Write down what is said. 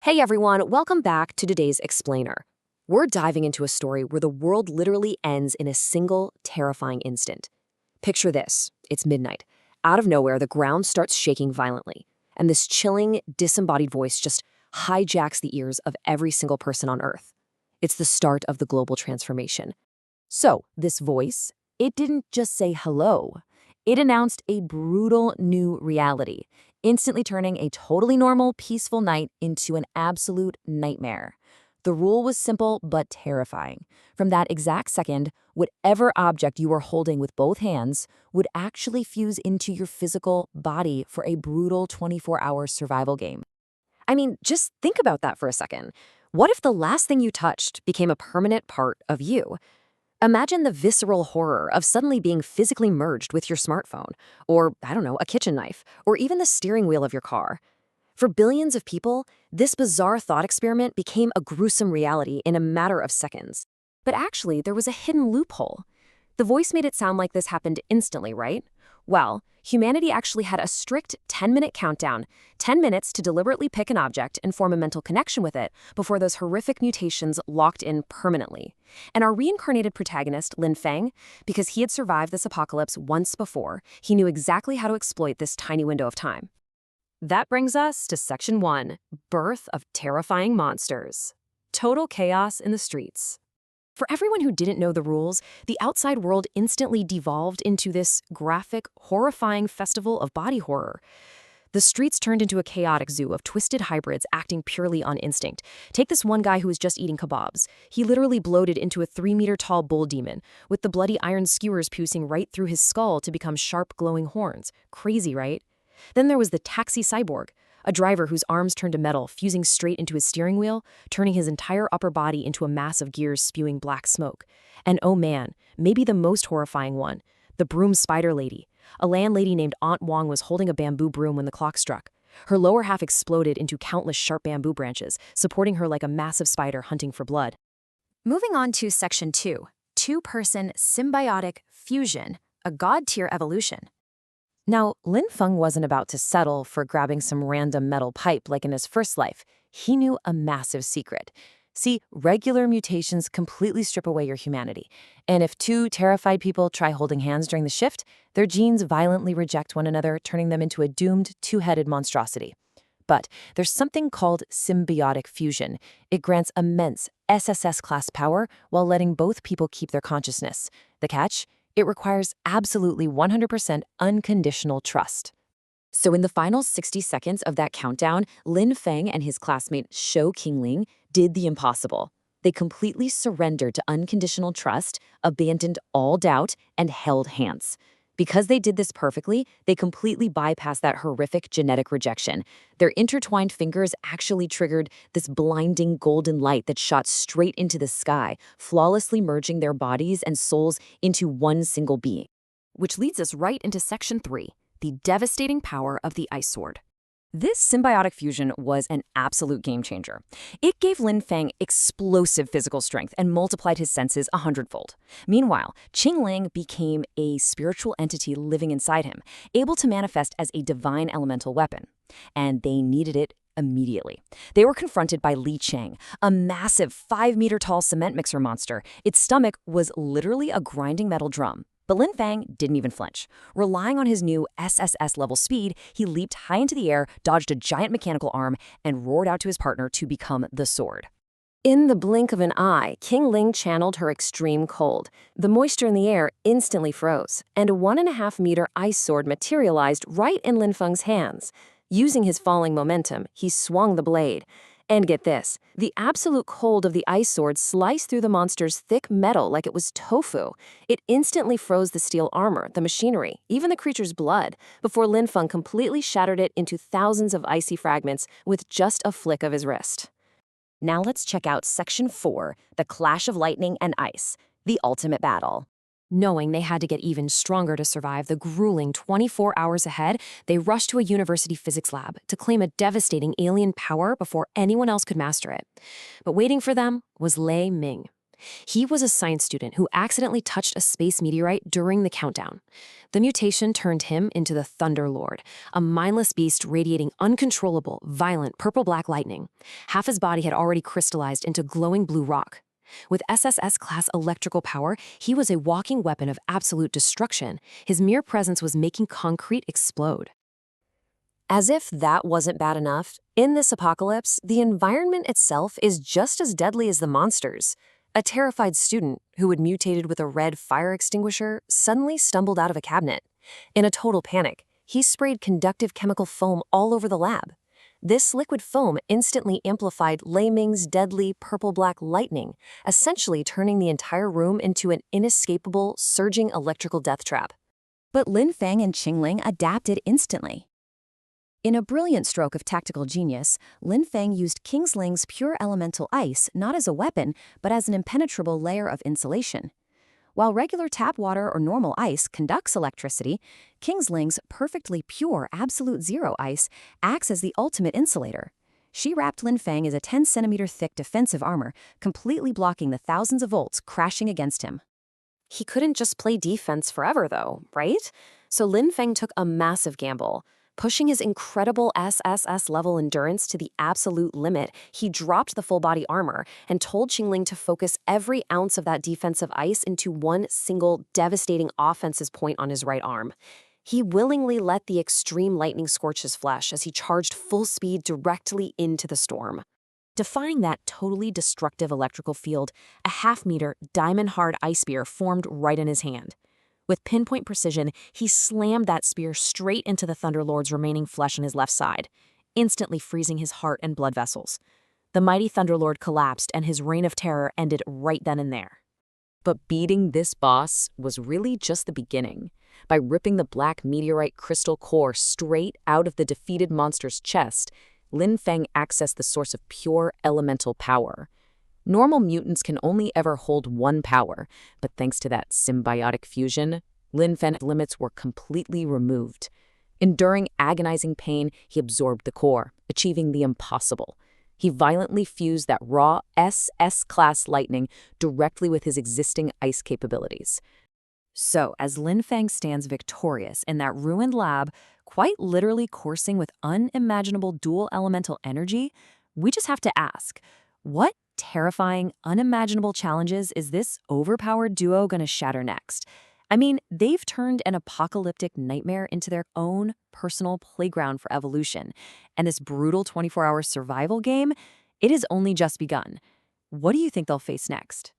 Hey everyone, welcome back to today's Explainer. We're diving into a story where the world literally ends in a single, terrifying instant. Picture this, it's midnight. Out of nowhere, the ground starts shaking violently, and this chilling, disembodied voice just hijacks the ears of every single person on Earth. It's the start of the global transformation. So, this voice, it didn't just say hello. It announced a brutal new reality, instantly turning a totally normal, peaceful night into an absolute nightmare. The rule was simple but terrifying. From that exact second, whatever object you were holding with both hands would actually fuse into your physical body for a brutal 24-hour survival game. I mean, just think about that for a second. What if the last thing you touched became a permanent part of you? Imagine the visceral horror of suddenly being physically merged with your smartphone, or, I don't know, a kitchen knife, or even the steering wheel of your car. For billions of people, this bizarre thought experiment became a gruesome reality in a matter of seconds. But actually, there was a hidden loophole. The voice made it sound like this happened instantly, right? Well, humanity actually had a strict 10-minute countdown, 10 minutes to deliberately pick an object and form a mental connection with it before those horrific mutations locked in permanently. And our reincarnated protagonist, Lin Feng, because he had survived this apocalypse once before, he knew exactly how to exploit this tiny window of time. That brings us to Section 1, Birth of Terrifying Monsters. Total chaos in the streets. For everyone who didn't know the rules, the outside world instantly devolved into this graphic, horrifying festival of body horror. The streets turned into a chaotic zoo of twisted hybrids acting purely on instinct. Take this one guy who was just eating kebabs. He literally bloated into a 3-meter-tall bull demon, with the bloody iron skewers piercing right through his skull to become sharp, glowing horns. Crazy, right? Then there was the taxi cyborg, a driver whose arms turned to metal, fusing straight into his steering wheel, turning his entire upper body into a mass of gears spewing black smoke. And oh man, maybe the most horrifying one, the broom spider lady. A landlady named Aunt Wong was holding a bamboo broom when the clock struck. Her lower half exploded into countless sharp bamboo branches, supporting her like a massive spider hunting for blood. Moving on to Section 2, Two-Person Symbiotic Fusion, a God-tier evolution. Now, Lin Feng wasn't about to settle for grabbing some random metal pipe like in his first life. He knew a massive secret. See, regular mutations completely strip away your humanity. And if two terrified people try holding hands during the shift, their genes violently reject one another, turning them into a doomed, two-headed monstrosity. But there's something called symbiotic fusion. It grants immense SSS-class power while letting both people keep their consciousness. The catch? It requires absolutely 100% unconditional trust. So in the final 60 seconds of that countdown, Lin Feng and his classmate Shou Qingling did the impossible. They completely surrendered to unconditional trust, abandoned all doubt, and held hands. Because they did this perfectly, they completely bypassed that horrific genetic rejection. Their intertwined fingers actually triggered this blinding golden light that shot straight into the sky, flawlessly merging their bodies and souls into one single being. Which leads us right into Section 3, the devastating power of the Ice Sword. This symbiotic fusion was an absolute game changer. It gave Lin Feng explosive physical strength and multiplied his senses 100-fold. Meanwhile, Qingling became a spiritual entity living inside him, able to manifest as a divine elemental weapon. And they needed it immediately. They were confronted by Li Cheng, a massive 5-meter-tall cement mixer monster. Its stomach was literally a grinding metal drum. But Lin Feng didn't even flinch. Relying on his new SSS-level speed, he leaped high into the air, dodged a giant mechanical arm, and roared out to his partner to become the sword. In the blink of an eye, Qingling channeled her extreme cold. The moisture in the air instantly froze, and a 1.5-meter ice sword materialized right in Lin Feng's hands. Using his falling momentum, he swung the blade. And get this, the absolute cold of the ice sword sliced through the monster's thick metal like it was tofu. It instantly froze the steel armor, the machinery, even the creature's blood, before Lin Feng completely shattered it into thousands of icy fragments with just a flick of his wrist. Now let's check out Section 4, the Clash of Lightning and Ice, the ultimate battle. Knowing they had to get even stronger to survive the grueling 24 hours ahead, they rushed to a university physics lab to claim a devastating alien power before anyone else could master it. But waiting for them was Lei Ming. He was a science student who accidentally touched a space meteorite during the countdown. The mutation turned him into the Thunder Lord, a mindless beast radiating uncontrollable, violent purple-black lightning. Half his body had already crystallized into glowing blue rock. With SSS-class electrical power, he was a walking weapon of absolute destruction. His mere presence was making concrete explode. As if that wasn't bad enough, in this apocalypse, the environment itself is just as deadly as the monsters. A terrified student, who had mutated with a red fire extinguisher, suddenly stumbled out of a cabinet. In a total panic, he sprayed conductive chemical foam all over the lab. This liquid foam instantly amplified Lei Ming's deadly purple-black lightning, essentially turning the entire room into an inescapable, surging electrical death trap. But Lin Feng and Qingling adapted instantly. In a brilliant stroke of tactical genius, Lin Feng used Kingsling's pure elemental ice not as a weapon, but as an impenetrable layer of insulation. While regular tap water or normal ice conducts electricity, Kingsling's perfectly pure absolute zero ice acts as the ultimate insulator. She wrapped Lin Feng as a 10-centimeter thick defensive armor, completely blocking the thousands of volts crashing against him. He couldn't just play defense forever, though, right? So Lin Feng took a massive gamble. Pushing his incredible SSS-level endurance to the absolute limit, he dropped the full-body armor and told Qingling to focus every ounce of that defensive ice into one single, devastating offensive point on his right arm. He willingly let the extreme lightning scorch his flesh as he charged full speed directly into the storm. Defying that totally destructive electrical field, a half-meter, diamond-hard ice spear formed right in his hand. With pinpoint precision, he slammed that spear straight into the Thunderlord's remaining flesh on his left side, instantly freezing his heart and blood vessels. The mighty Thunderlord collapsed, and his reign of terror ended right then and there. But beating this boss was really just the beginning. By ripping the black meteorite crystal core straight out of the defeated monster's chest, Lin Feng accessed the source of pure elemental power. Normal mutants can only ever hold one power, but thanks to that symbiotic fusion, Lin Feng's limits were completely removed. Enduring agonizing pain, he absorbed the core, achieving the impossible. He violently fused that raw SS-class lightning directly with his existing ice capabilities. So, as Lin Feng stands victorious in that ruined lab, quite literally coursing with unimaginable dual elemental energy, we just have to ask, what terrifying, unimaginable challenges is this overpowered duo going to shatter next? I mean, they've turned an apocalyptic nightmare into their own personal playground for evolution. And this brutal 24-hour survival game, it has only just begun. What do you think they'll face next?